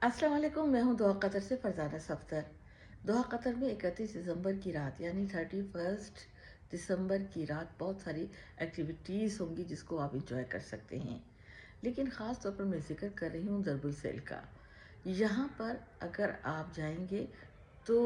अस्सलाम वालेकुम, मैं हूँ दोहा कतर से फरजाना सफ्दर। दोहा कतर में 31 दिसंबर की रात यानी 31 दिसंबर की रात बहुत सारी एक्टिविटीज़ होंगी जिसको आप इंजॉय कर सकते हैं। लेकिन ख़ास तौर पर मैं ज़िक्र कर रही हूँ दरबुल सेल का। यहाँ पर अगर आप जाएंगे तो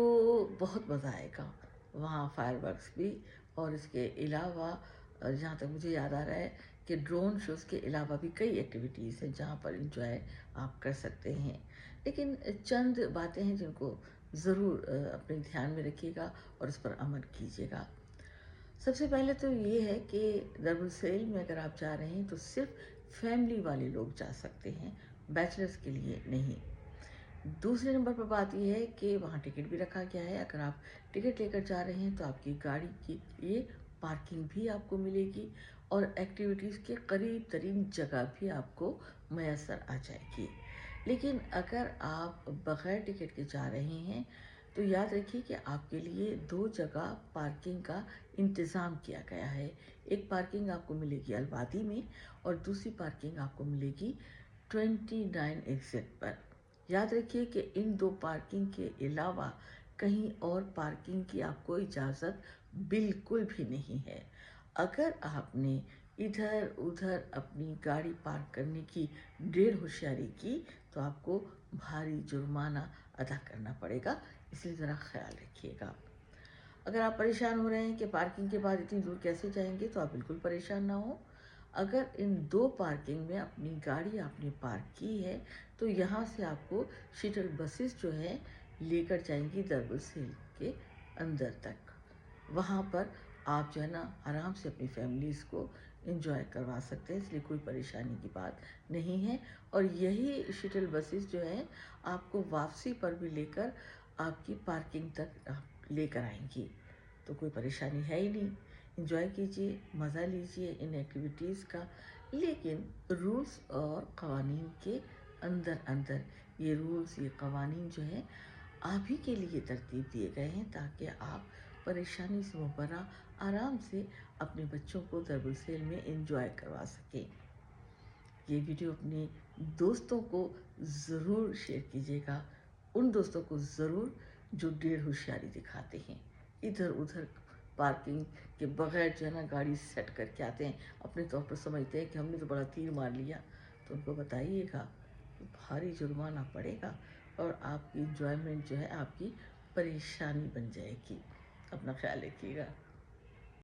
बहुत मज़ा आएगा। वहाँ फायरवर्क्स भी, और इसके अलावा जहाँ तक मुझे याद आ रहा है कि ड्रोन शोज़ के अलावा भी कई एक्टिविटीज़ हैं जहाँ पर इंजॉय आप कर सकते हैं। लेकिन चंद बातें हैं जिनको ज़रूर अपने ध्यान में रखिएगा और उस पर अमल कीजिएगा। सबसे पहले तो ये है कि दरबुल सेल में अगर आप जा रहे हैं तो सिर्फ फैमिली वाले लोग जा सकते हैं, बैचलर्स के लिए नहीं। दूसरे नंबर पर बात यह है कि वहाँ टिकट भी रखा गया है। अगर आप टिकट लेकर जा रहे हैं तो आपकी गाड़ी के लिए पार्किंग भी आपको मिलेगी और एक्टिविटीज़ के करीब तरीन जगह भी आपको मैसर आ जाएगी। लेकिन अगर आप बग़ैर टिकट के जा रहे हैं तो याद रखिए कि आपके लिए दो जगह पार्किंग का इंतज़ाम किया गया है। एक पार्किंग आपको मिलेगी अलवादी में और दूसरी पार्किंग आपको मिलेगी 29 एग्ज़िट पर। याद रखिए कि इन दो पार्किंग के अलावा कहीं और पार्किंग की आपको इजाज़त बिल्कुल भी नहीं है। अगर आपने इधर उधर अपनी गाड़ी पार्क करने की ढेर होशियारी की तो आपको भारी जुर्माना अदा करना पड़ेगा, इसलिए ज़रा ख्याल रखिएगा। अगर आप परेशान हो रहे हैं कि पार्किंग के बाद इतनी दूर कैसे जाएंगे तो आप बिल्कुल परेशान ना हो। अगर इन दो पार्किंग में अपनी गाड़ी आपने पार्क की है तो यहाँ से आपको शटल बसेस जो है लेकर जाएंगी दरबुल सेल के अंदर तक। वहाँ पर आप जो है ना आराम से अपनी फैमिलीज़ को एंजॉय करवा सकते हैं, इसलिए कोई परेशानी की बात नहीं है। और यही शटल बसेस जो है आपको वापसी पर भी लेकर आपकी पार्किंग तक लेकर आएंगी, तो कोई परेशानी है ही नहीं। एंजॉय कीजिए, मज़ा लीजिए इन एक्टिविटीज़ का, लेकिन रूल्स और क़वानीन के अंदर अंदर। ये रूल्स, ये क़वानीन जो हैं आप ही के लिए तरतीब दिए गए हैं ताकि आप परेशानी से मुबर्रा आराम से अपने बच्चों को दरबुल सेल में एंजॉय करवा सकें। ये वीडियो अपने दोस्तों को ज़रूर शेयर कीजिएगा, उन दोस्तों को ज़रूर जो ढेर होशियारी दिखाते हैं, इधर उधर पार्किंग के बगैर जो है ना गाड़ी सेट करके आते हैं, अपने तौर पर समझते हैं कि हमने तो बड़ा तीर मार लिया। तो उनको बताइएगा कि भारी जुर्माना पड़ेगा और आपकी इंजॉयमेंट जो है आपकी परेशानी बन जाएगी। अपना ख्याल रखिएगा।